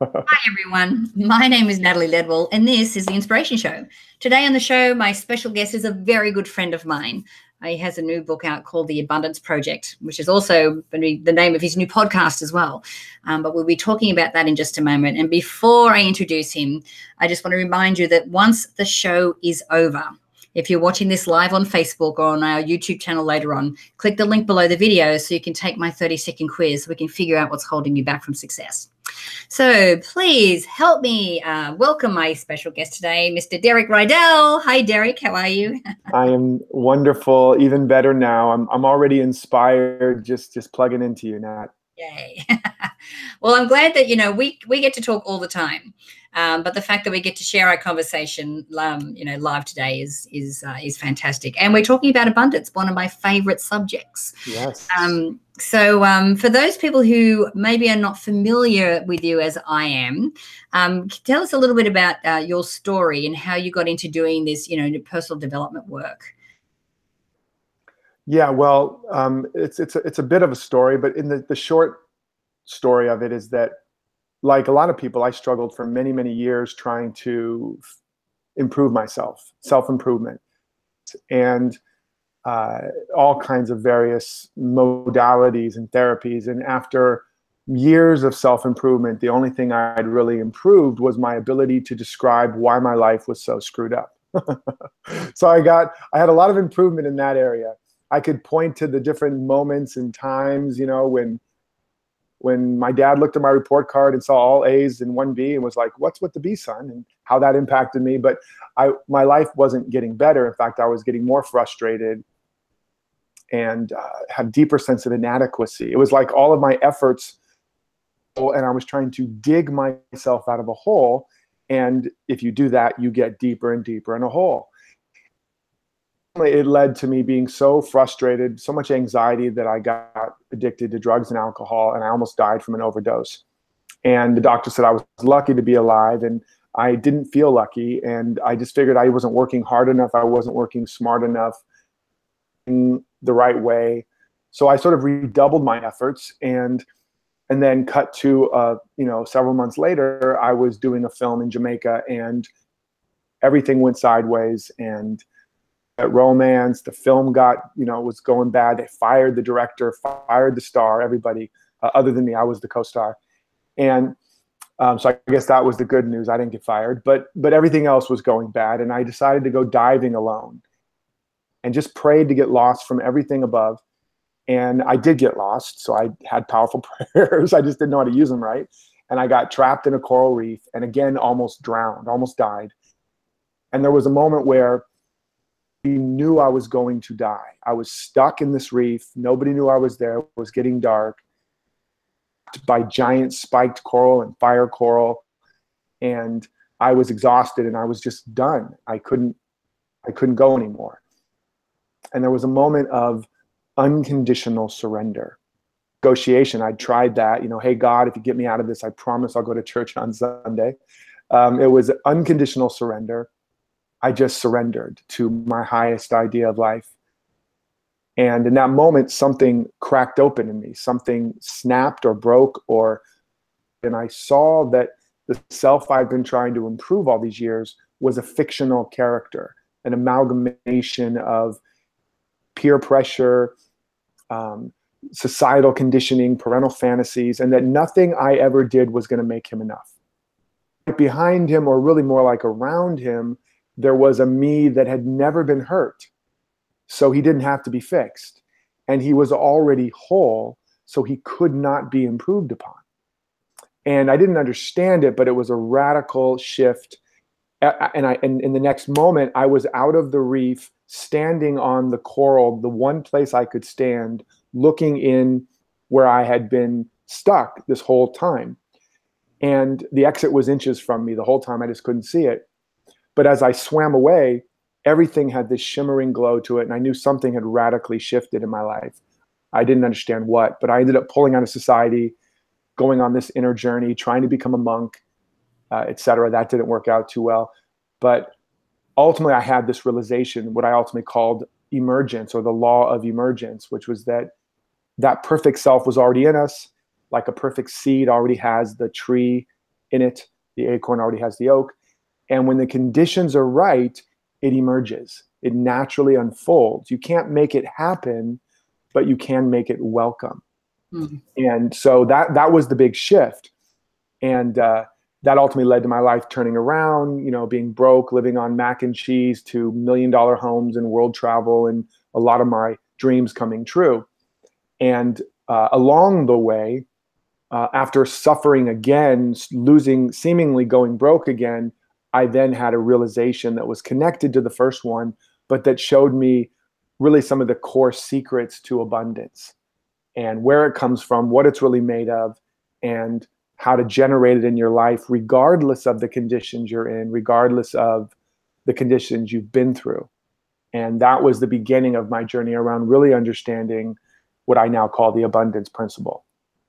Hi, everyone. My name is Natalie Ledwell, and this is The Inspiration Show. Today on the show, my special guest is a very good friend of mine. He has a new book out called The Abundance Project, which is also going to be the name of his new podcast as well. But we'll be talking about that in just a moment. And before I introduce him, I just want to remind you that once the show is over, if you're watching this live on Facebook or on our YouTube channel later on, click the link below the video so you can take my 30-second quiz so we can figure out what's holding you back from success. So please help me welcome my special guest today, Mr. Derek Rydall. Hi, Derek. How are you? I am wonderful, even better now. I'm already inspired just plugging into you, Nat. Yay. Well, I'm glad that, we get to talk all the time. But the fact that we get to share our conversation, live today is fantastic. And we're talking about abundance, one of my favorite subjects. Yes. So for those people who maybe are not familiar with you as I am, tell us a little bit about your story and how you got into doing this, personal development work. Yeah, well, it's a bit of a story, but in the short story of it is that, like a lot of people, I struggled for many, many years trying to improve myself, self-improvement, and all kinds of various modalities and therapies. And after years of self-improvement, the only thing I'd really improved was my ability to describe why my life was so screwed up. So I had a lot of improvement in that area. I could point to the different moments and times, when my dad looked at my report card and saw all A's and one B and was like, "What's with the B, son?" and how that impacted me. But my life wasn't getting better. In fact, I was getting more frustrated and had deeper sense of inadequacy. It was like all of my efforts, and I was trying to dig myself out of a hole. And if you do that, you get deeper and deeper in a hole. It led to me being so frustrated, so much anxiety, that I got addicted to drugs and alcohol, and I almost died from an overdose. And the doctor said I was lucky to be alive, and I didn't feel lucky. And I just figured I wasn't working hard enough. I wasn't working smart enough in the right way. So I sort of redoubled my efforts, and then cut to, several months later, I was doing a film in Jamaica, and everything went sideways. And that romance, the film was going bad. They fired the director, fired the star, everybody other than me. I was the co-star. And so I guess that was the good news. I didn't get fired, but everything else was going bad. And I decided to go diving alone and just prayed to get lost from everything above. And I did get lost. So I had powerful prayers. I just didn't know how to use them right. And I got trapped in a coral reef and again, almost drowned, almost died. And there was a moment where I knew I was going to die. I was stuck in this reef. Nobody knew I was there. It was getting dark by giant spiked coral and fire coral. And I was exhausted and I was just done. I couldn't go anymore. And there was a moment of unconditional surrender. Negotiation. I tried that, hey, God, if you get me out of this, I promise I'll go to church on Sunday. It was unconditional surrender. I just surrendered to my highest idea of life. And in that moment, something cracked open in me, something snapped or broke, and I saw that the self I've been trying to improve all these years was a fictional character, an amalgamation of peer pressure, societal conditioning, parental fantasies, and that nothing I ever did was going to make him enough. Behind him, or really more like around him, there was a me that had never been hurt. So he didn't have to be fixed. And he was already whole, so he could not be improved upon. And I didn't understand it, but it was a radical shift. And in the next moment, I was out of the reef, standing on the coral, the one place I could stand, looking in where I had been stuck this whole time. And the exit was inches from me the whole time. I just couldn't see it. But as I swam away, everything had this shimmering glow to it. And I knew something had radically shifted in my life. I didn't understand what, but I ended up pulling out of society, going on this inner journey, trying to become a monk, etc. That didn't work out too well. But ultimately, I had this realization, what I ultimately called emergence, or the law of emergence, which was that perfect self was already in us, like a perfect seed already has the tree in it. The acorn already has the oak. And when the conditions are right, it emerges. It naturally unfolds. You can't make it happen, but you can make it welcome. Mm-hmm. And so that was the big shift. And that ultimately led to my life turning around, being broke, living on mac and cheese, to $1 million homes and world travel, and a lot of my dreams coming true. And along the way, after suffering again, losing, seemingly going broke again, I then had a realization that was connected to the first one, but that showed me really some of the core secrets to abundance and where it comes from, what it's really made of, and how to generate it in your life, regardless of the conditions you're in, regardless of the conditions you've been through. And that was the beginning of my journey around really understanding what I now call the abundance principle.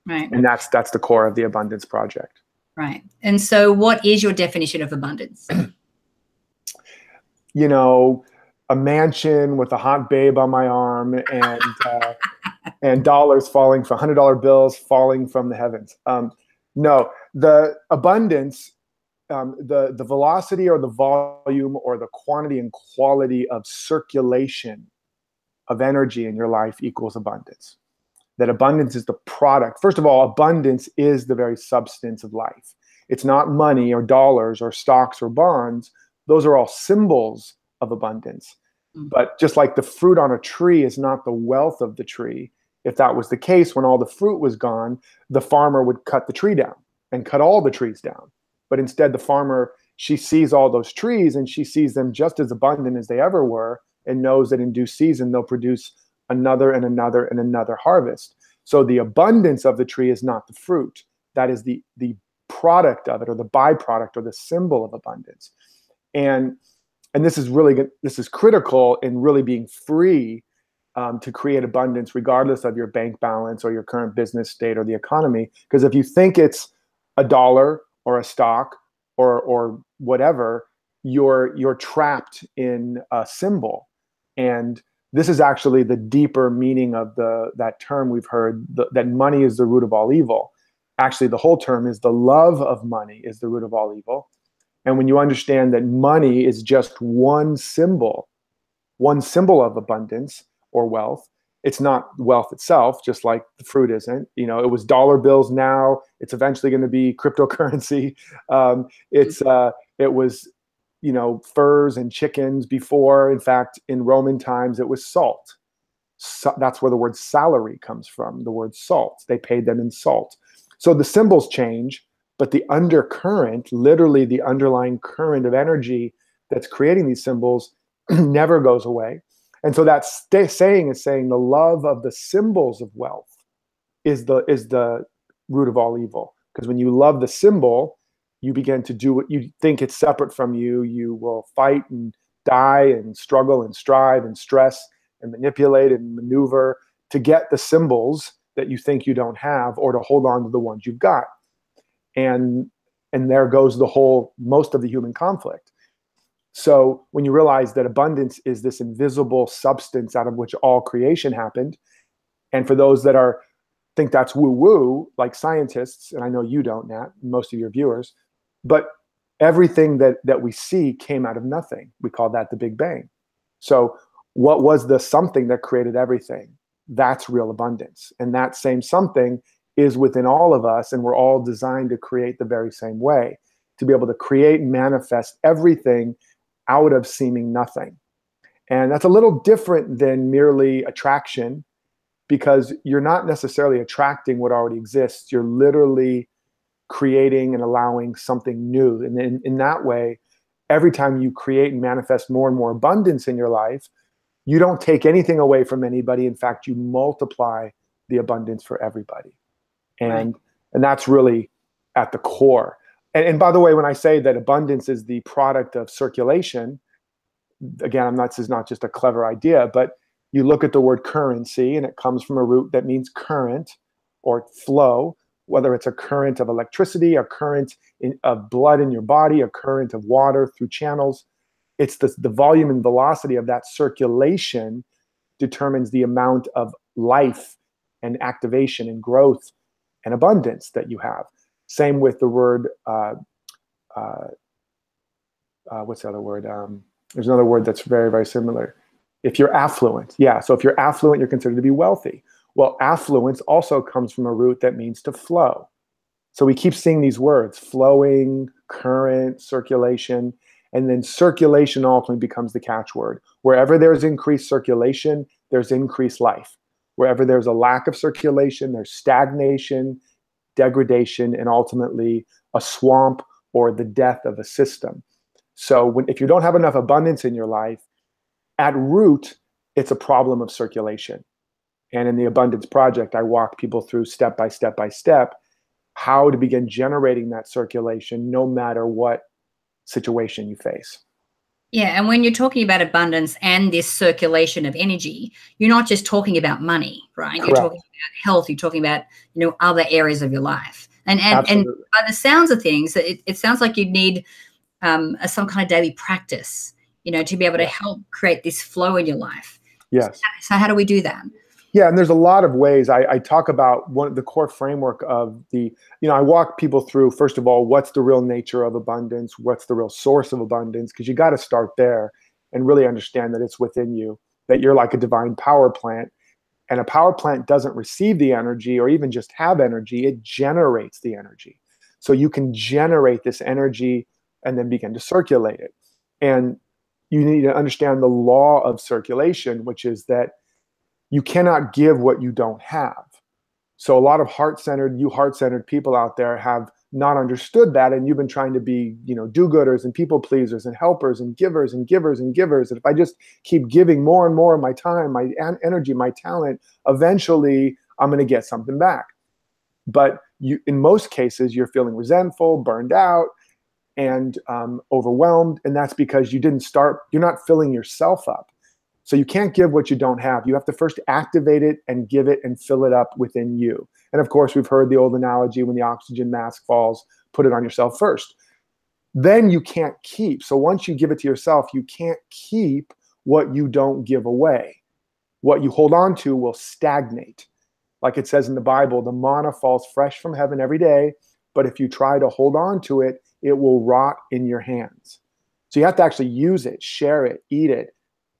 Right. And that's the core of the Abundance Project. Right. And so what is your definition of abundance? A mansion with a hot babe on my arm, and dollars falling from $100 bills falling from the heavens. No, the abundance, the velocity or the volume or the quantity and quality of circulation of energy in your life equals abundance. That abundance is the product. First of all, abundance is the very substance of life. It's not money or dollars or stocks or bonds. Those are all symbols of abundance. But just like the fruit on a tree is not the wealth of the tree, if that was the case, when all the fruit was gone, the farmer would cut the tree down and cut all the trees down. But instead, the farmer, she sees all those trees and she sees them just as abundant as they ever were, and knows that in due season, they'll produce another and another and another harvest. So the abundance of the tree is not the fruit. That is the product of it, or the byproduct, or the symbol of abundance. And this is really good. This is critical in really being free to create abundance, regardless of your bank balance or your current business state or the economy. Because if you think it's a dollar or a stock or whatever, you're trapped in a symbol. And this is actually the deeper meaning of that term we've heard, that money is the root of all evil. Actually, the whole term is the love of money is the root of all evil. And when you understand that money is just one symbol of abundance or wealth, it's not wealth itself, just like the fruit isn't. It was dollar bills now. It's eventually going to be cryptocurrency. It was, furs and chickens before. In fact, in Roman times, it was salt. So that's where the word salary comes from, the word salt. They paid them in salt. So the symbols change, but the undercurrent, literally the underlying current of energy that's creating these symbols, never goes away. And so that saying is saying the love of the symbols of wealth is the root of all evil. Because when you love the symbol, you begin to do what you think it's separate from you. You will fight and die and struggle and strive and stress and manipulate and maneuver to get the symbols that you think you don't have, or to hold on to the ones you've got. And there goes most of the human conflict. So when you realize that abundance is this invisible substance out of which all creation happened, and for those that think that's woo-woo, like scientists, and I know you don't, Nat, most of your viewers, but everything that we see came out of nothing. We call that the Big Bang. So what was the something that created everything? That's real abundance. And that same something is within all of us, and we're all designed to create the very same way, to be able to create and manifest everything out of seeming nothing. And that's a little different than merely attraction, because you're not necessarily attracting what already exists. You're literally creating and allowing something new. And in that way, every time you create and manifest more and more abundance in your life, you don't take anything away from anybody. In fact, you multiply the abundance for everybody. And that's really at the core. And by the way, when I say that abundance is the product of circulation, again, this is not just a clever idea, but you look at the word currency, and it comes from a root that means current or flow, whether it's a current of electricity, a current of blood in your body, a current of water through channels. It's the volume and velocity of that circulation determines the amount of life and activation and growth and abundance that you have. Same with the word, what's the other word? There's another word that's very, very similar. If you're affluent, yeah. So if you're affluent, you're considered to be wealthy. Well, affluence also comes from a root that means to flow. So we keep seeing these words: flowing, current, circulation, and then circulation ultimately becomes the catchword. Wherever there's increased circulation, there's increased life. Wherever there's a lack of circulation, there's stagnation, degradation, and ultimately a swamp or the death of a system. So if you don't have enough abundance in your life, at root, it's a problem of circulation. And in the Abundance Project, I walk people through step by step by step how to begin generating that circulation no matter what situation you face. Yeah, and when you're talking about abundance and this circulation of energy, you're not just talking about money, right? Correct. You're talking about health. You're talking about, other areas of your life. And Absolutely. by the sounds of things, it sounds like you'd need some kind of daily practice, to be able to help create this flow in your life. Yes. So how do we do that? Yeah, and there's a lot of ways. I talk about the core framework of I walk people through, first of all, what's the real nature of abundance? What's the real source of abundance? Because you got to start there and really understand that it's within you, that you're like a divine power plant. And a power plant doesn't receive the energy or even just have energy, it generates the energy. So you can generate this energy and then begin to circulate it. And you need to understand the law of circulation, which is that you cannot give what you don't have. So a lot of heart-centered people out there have not understood that, and you've been trying to be, do-gooders and people pleasers and helpers and givers and givers and givers. And if I just keep giving more and more of my time, my energy, my talent, eventually I'm going to get something back. But in most cases, you're feeling resentful, burned out, and overwhelmed, and that's because you're not filling yourself up. So you can't give what you don't have. You have to first activate it and give it and fill it up within you. And of course, we've heard the old analogy, when the oxygen mask falls, put it on yourself first. Then you can't keep. So once you give it to yourself, you can't keep what you don't give away. What you hold on to will stagnate. Like it says in the Bible, the manna falls fresh from heaven every day, but if you try to hold on to it, it will rot in your hands. So you have to actually use it, share it, eat it,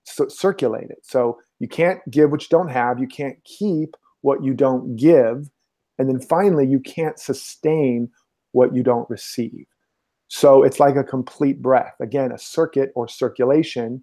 circulate it. So you can't give what you don't have. You can't keep what you don't give. And then finally, you can't sustain what you don't receive. So it's like a complete breath. Again, a circuit or circulation.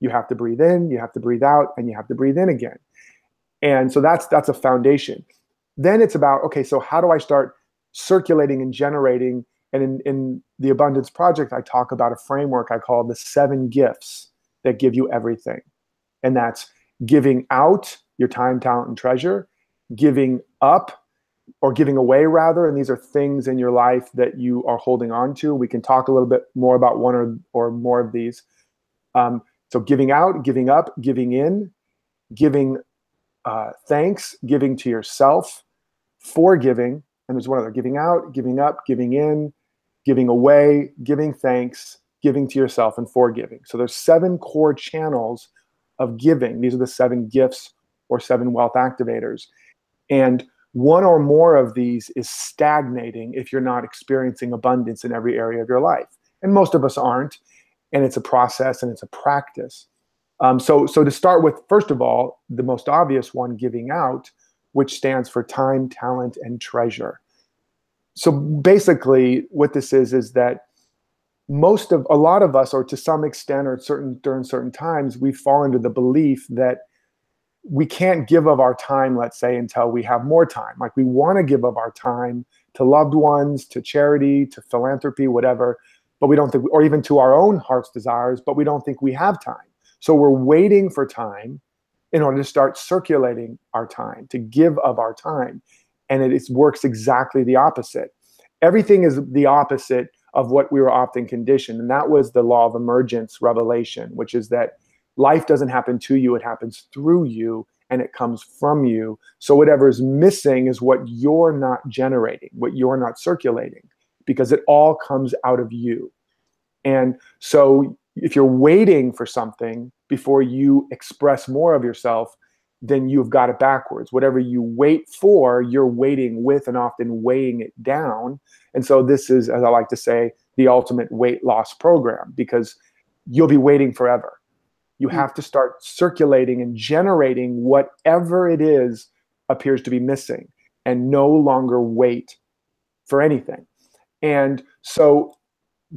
You have to breathe in, you have to breathe out, and you have to breathe in again. And so that's a foundation. Then it's about, okay, so how do I start circulating and generating? And in the Abundance Project, I talk about a framework I call the 7 gifts that give you everything. And that's giving out your time, talent, and treasure, giving up or giving away rather. And these are things in your life that you are holding on to. We can talk a little bit more about one or more of these. So giving out, giving up, giving in, giving thanks, giving to yourself, forgiving. And there's one other: giving out, giving up, giving in, giving away, giving thanks, giving to yourself, and forgiving. So there's 7 core channels of giving. These are the 7 gifts or 7 wealth activators. And one or more of these is stagnating if you're not experiencing abundance in every area of your life. And most of us aren't. And it's a process and it's a practice. So to start with, first of all, the most obvious one, giving out, which stands for time, talent, and treasure. So basically what this is that a lot of us, or to some extent, or during certain times, we fall into the belief that we can't give of our time, let's say, until we have more time. Like, we want to give of our time to loved ones, to charity, to philanthropy, whatever, but we don't think, or even to our own heart's desires, but we don't think we have time. So we're waiting for time in order to start circulating our time, to give of our time. And it works exactly the opposite. Everything is the opposite of what we were often conditioned. And that was the law of emergence revelation, which is that life doesn't happen to you, it happens through you, and it comes from you. So whatever is missing is what you're not generating, what you're not circulating, because it all comes out of you. And so if you're waiting for something before you express more of yourself, then you've got it backwards. Whatever you wait for, you're waiting with and often weighing it down. And so this is, as I like to say, the ultimate weight loss program, because you'll be waiting forever. You have to start circulating and generating whatever it is appears to be missing, and no longer wait for anything. And so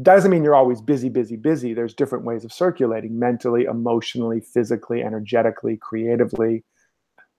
doesn't mean you're always busy, busy, busy. There's different ways of circulating: mentally, emotionally, physically, energetically, creatively.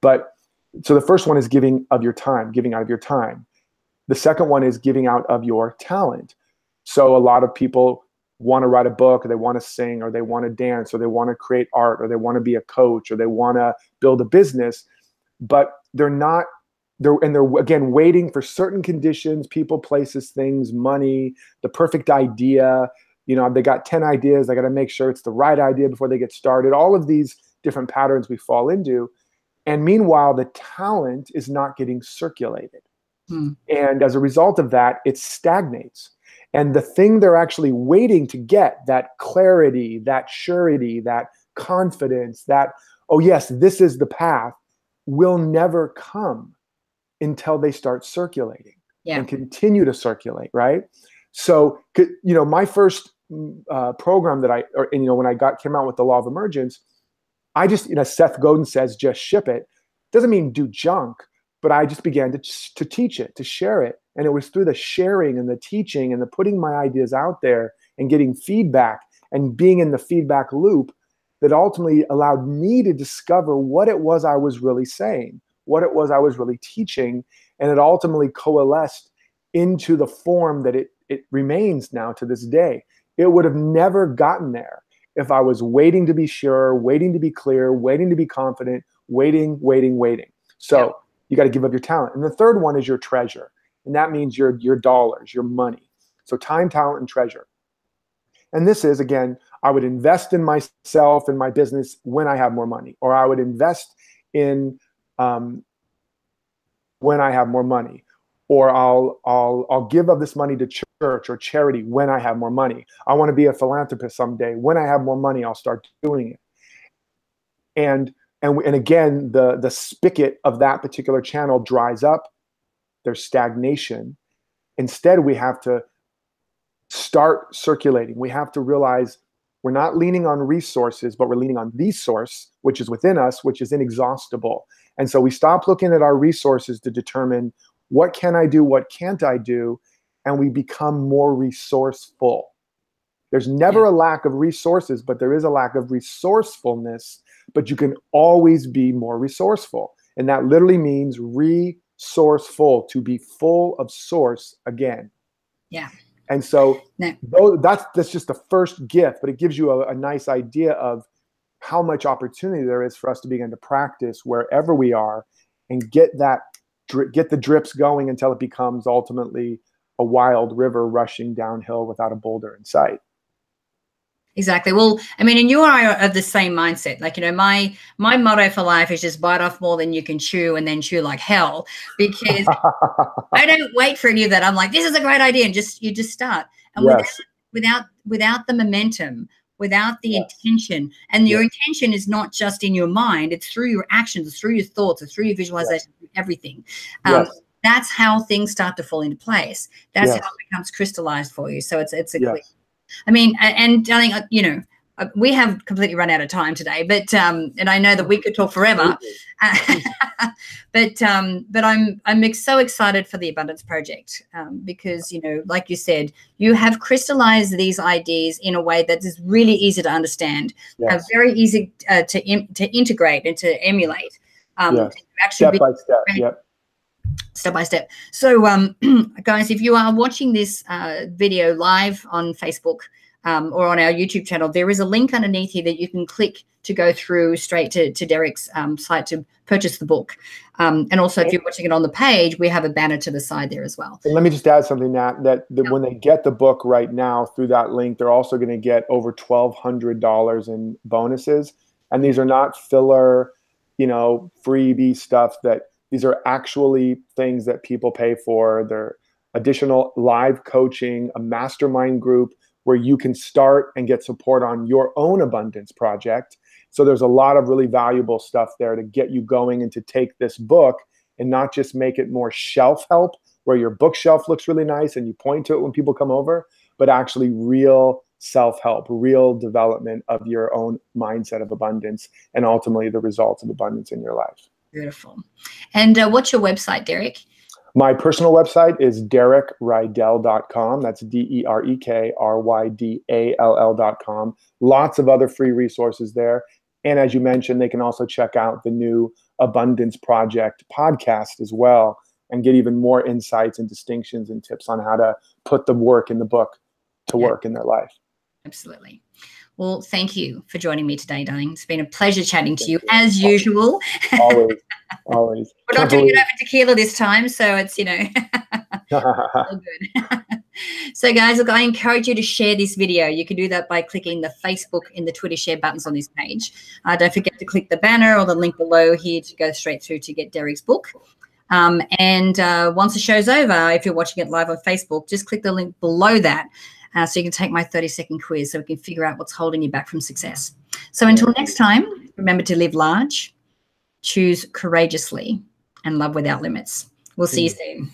But so the first one is giving out of your time. The second one is giving out of your talent. So a lot of people want to write a book, or they want to sing, or they want to dance, or they want to create art, or they want to be a coach, or they want to build a business, but they're again waiting for certain conditions, people, places, things, money, the perfect idea. They got 10 ideas. I got to make sure it's the right idea before they get started. All of these different patterns we fall into. And meanwhile, the talent is not getting circulated. And as a result of that, it stagnates. And the thing they're actually waiting to get, that clarity, that surety, that confidence, that, oh yes, this is the path, will never come until they start circulating and continue to circulate, right? So, my first program that when I came out with the Law of Emergence, I just, Seth Godin says, just ship it. Doesn't mean do junk, but I just began to teach it, to share it. And it was through the sharing and the teaching and the putting my ideas out there and getting feedback and being in the feedback loop that ultimately allowed me to discover what it was I was really saying, what it was I was really teaching. And it ultimately coalesced into the form that it remains now to this day. It would have never gotten there if I was waiting to be sure, waiting to be clear, waiting to be confident, waiting. So you got to give up your talent. And the third one is your treasure. And that means your dollars, your money. So time, talent, and treasure. And this is, again, I would invest in myself and my business when I have more money, or I would invest in when I have more money, or I'll give of this money to church or charity when I have more money. I want to be a philanthropist someday. When I have more money, I'll start doing it. And again, the spigot of that particular channel dries up. There's stagnation. Instead, we have to start circulating. We have to realize we're not leaning on resources, but we're leaning on the source, which is within us, which is inexhaustible. And so we stop looking at our resources to determine what can I do, what can't I do, and we become more resourceful. There's never a lack of resources, but there is a lack of resourcefulness, but you can always be more resourceful. And that literally means resourceful, to be full of source again. Yeah. And so that's just the first gift, but it gives you a nice idea of how much opportunity there is for us to begin to practice wherever we are and get the drips going until it becomes ultimately a wild river rushing downhill without a boulder in sight. Exactly. Well, I mean, and you and I are of the same mindset. Like, my motto for life is just bite off more than you can chew and then chew like hell, because I don't wait for any of that. I'm like, this is a great idea. And you just start. And without the momentum, without the intention, and your intention is not just in your mind, it's through your actions, it's through your thoughts, it's through your visualization, everything. That's how things start to fall into place. That's how it becomes crystallized for you. So it's a clear. I mean, and darling, we have completely run out of time today, but and I know that we could talk forever, but I'm so excited for the Abundance Project because, like you said, you have crystallized these ideas in a way that is really easy to understand, very easy to integrate and to emulate. Step by step. Step by step. So, guys, if you are watching this video live on Facebook or on our YouTube channel, there is a link underneath here that you can click to go through straight to Derek's site to purchase the book. And also, if you're watching it on the page, we have a banner to the side there as well. And let me just add something, Nat, that when they get the book right now through that link, they're also going to get over $1,200 in bonuses. And these are not filler, freebie stuff. These are actually things that people pay for. They're additional live coaching, a mastermind group where you can start and get support on your own abundance project. So there's a lot of really valuable stuff there to get you going and to take this book and not just make it more shelf help where your bookshelf looks really nice and you point to it when people come over, but actually real self-help, real development of your own mindset of abundance and ultimately the results of abundance in your life. Beautiful. And what's your website, Derek? My personal website is DerekRydall.com. That's DerekRydall.com. Lots of other free resources there. And as you mentioned, they can also check out the new Abundance Project podcast as well and get even more insights and distinctions and tips on how to put the work in the book to work in their life. Absolutely. Well, thank you for joining me today, darling. It's been a pleasure chatting to you as usual. Always, always. We're not doing it over tequila this time, so it's, all good. So guys, look, I encourage you to share this video. You can do that by clicking the Facebook and the Twitter share buttons on this page. Don't forget to click the banner or the link below here to go straight through to get Derek's book. And once the show's over, if you're watching it live on Facebook, just click the link below that so you can take my 30-second quiz so we can figure out what's holding you back from success. So until next time, remember to live large, choose courageously, and love without limits. We'll see you soon.